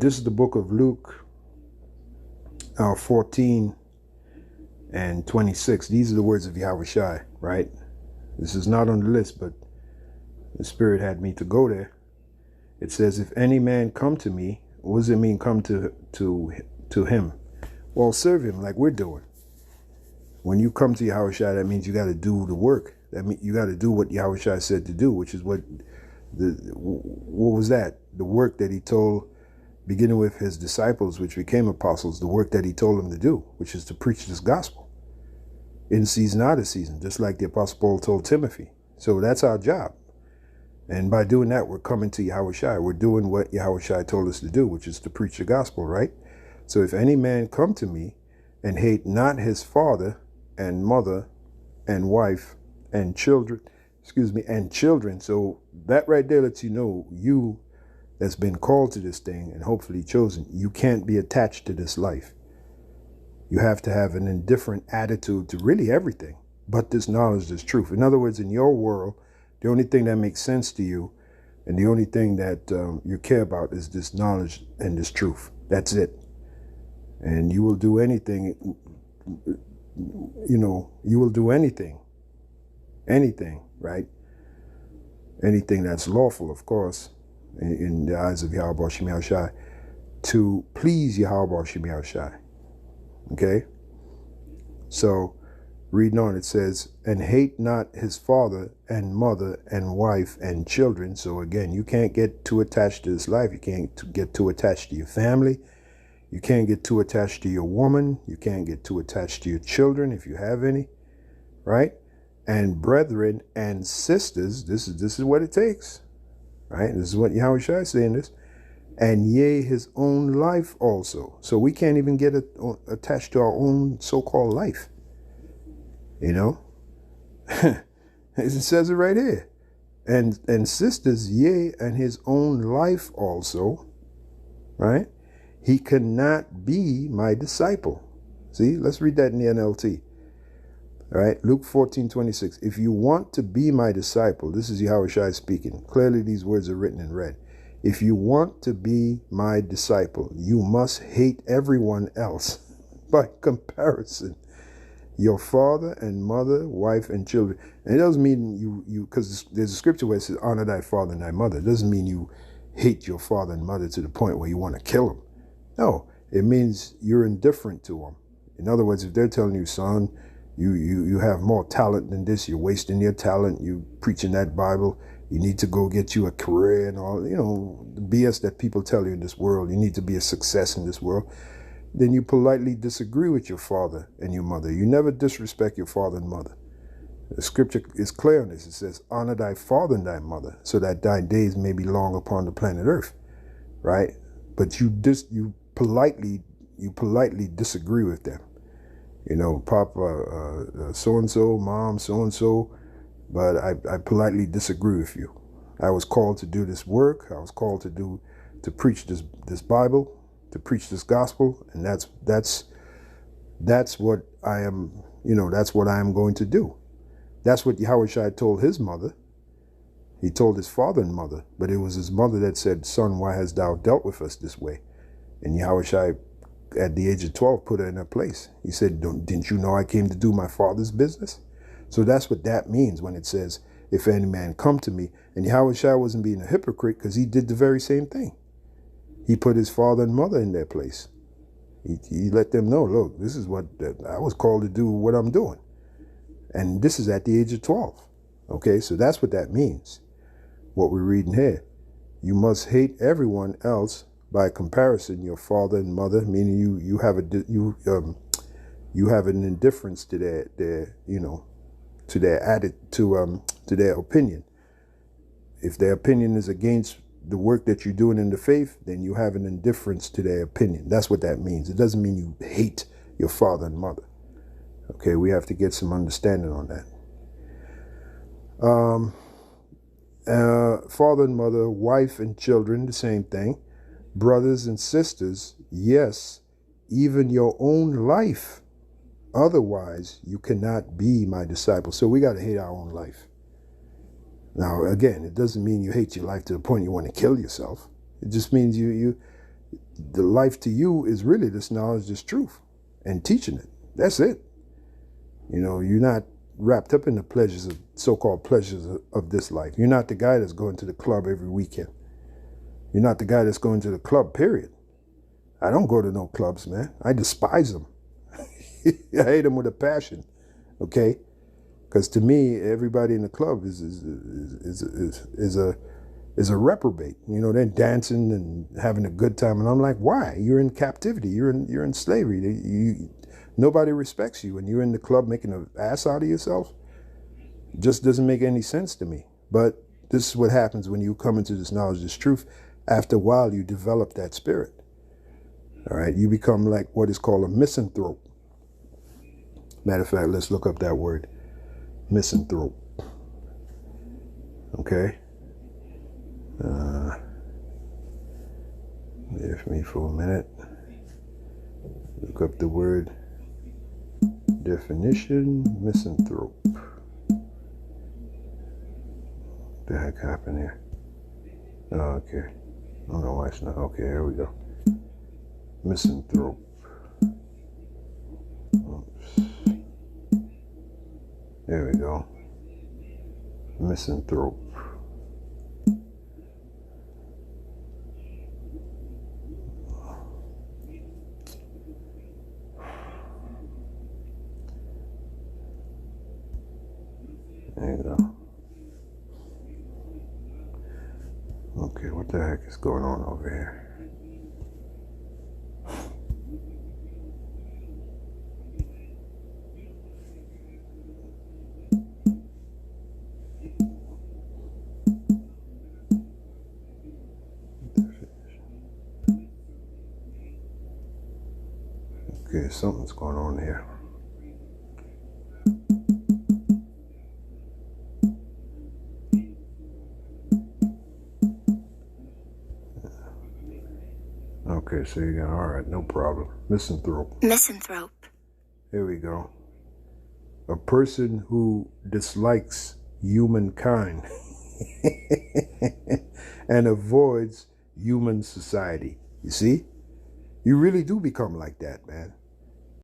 This is the book of Luke 14 and 26. These are the words of Yahushai, right? This is not on the list, but the Spirit had me to go there. It says, if any man come to me, what does it mean come to him? Well, serve him like we're doing. When you come to Yahushai, that means you got to do the work. That means you got to do what Yahushai said to do, which is what was that? The work that he told, beginning with his disciples, which became apostles, the work that he told them to do, which is to preach this gospel in season, out of season, just like the Apostle Paul told Timothy. So that's our job. And by doing that, we're coming to Yahushai. We're doing what Yahushai told us to do, which is to preach the gospel, right? So if any man come to me and hate not his father and mother and wife and children, and children. So that right there lets you know, you that's been called to this thing and hopefully chosen, you can't be attached to this life. You have to have an indifferent attitude to really everything, but this knowledge, this truth. In other words, in your world, the only thing that makes sense to you and the only thing that you care about is this knowledge and this truth. That's it. And you will do anything, you will do anything, right? Anything that's lawful, of course, in the eyes of Yahweh Shem Yahushai, to please Yahweh Shem Yahushai. Okay? So, reading on, it says, and hate not his father and mother and wife and children. So again, you can't get too attached to this life. You can't get too attached to your family. You can't get too attached to your woman. You can't get too attached to your children, if you have any, right? And brethren and sisters, this is what it takes, right? This is what Yahushua is saying this. And yea, his own life also. So we can't even get attached to our own so-called life. You know? It says it right here. And sisters, yea, and his own life also, right? He cannot be my disciple. See, let's read that in the NLT. All right, Luke 14:26. If you want to be my disciple, this is Yahushua speaking. Clearly, these words are written in red. If you want to be my disciple, you must hate everyone else by comparison. Your father and mother, wife and children. And it doesn't mean you because there's a scripture where it says, honor thy father and thy mother. It doesn't mean you hate your father and mother to the point where you want to kill them. No, it means you're indifferent to them. In other words, if they're telling you, son, you have more talent than this, you're wasting your talent, you preaching that Bible, you need to go get you a career and all, the BS that people tell you in this world, you need to be a success in this world, then you politely disagree with your father and your mother. You never disrespect your father and mother. The scripture is clear on this. It says, honor thy father and thy mother, so that thy days may be long upon the planet Earth, right? But you politely disagree with them. Papa, so-and-so, mom, so-and-so, but I politely disagree with you. I was called to do this work. I was called to preach this Bible, to preach this gospel, and that's what I am, that's what I am going to do. That's what Yahushua told his mother. He told his father and mother, but it was his mother that said, son, why hast thou dealt with us this way? And Yahushua, at the age of 12, put her in her place. He said, didn't you know I came to do my father's business? So that's what that means when it says, if any man come to me. And Yahushua wasn't being a hypocrite because he did the very same thing. He put his father and mother in their place. He let them know, look, this is what I was called to do, what I'm doing. And this is at the age of 12. Okay, so that's what that means. What we're reading here. You must hate everyone else by comparison, your father and mother, meaning you have an indifference to their to their opinion. If their opinion is against the work that you're doing in the faith, then you have an indifference to their opinion. That's what that means. It doesn't mean you hate your father and mother. Okay, we have to get some understanding on that. Father and mother, wife and children, the same thing. Brothers and sisters, yes, even your own life. Otherwise, you cannot be my disciple. So we got to hate our own life. Now, again, it doesn't mean you hate your life to the point you want to kill yourself. It just means you The life to you is really this knowledge, this truth, and teaching it. That's it. You know, you're not wrapped up in the pleasures of so-called pleasures of this life. You're not the guy that's going to the club every weekend. You're not the guy that's going to the club, period. I don't go to no clubs, man. I despise them. I hate them with a passion, okay? Because to me, everybody in the club is a reprobate. You know, they're dancing and having a good time, and I'm like, why? You're in captivity. You're in slavery. Nobody respects you, and you're in the club making an ass out of yourself. It just doesn't make any sense to me. But this is what happens when you come into this knowledge, this truth. After a while, you develop that spirit. All right, you become like what is called a misanthrope. Matter of fact, let's look up that word, misanthrope. Okay. Bear with me for a minute. Look up the word definition, misanthrope. What the heck happened here? Oh, okay. I don't know why it's not. Okay, here we go. Misanthrope. Oops. There we go. Misanthrope. There you go. Okay, what the heck is going on over here? Okay, something's going on here. Okay, so you got, all right, no problem. Misanthrope. Misanthrope. Here we go. A person who dislikes humankind and avoids human society. You see? You really do become like that, man.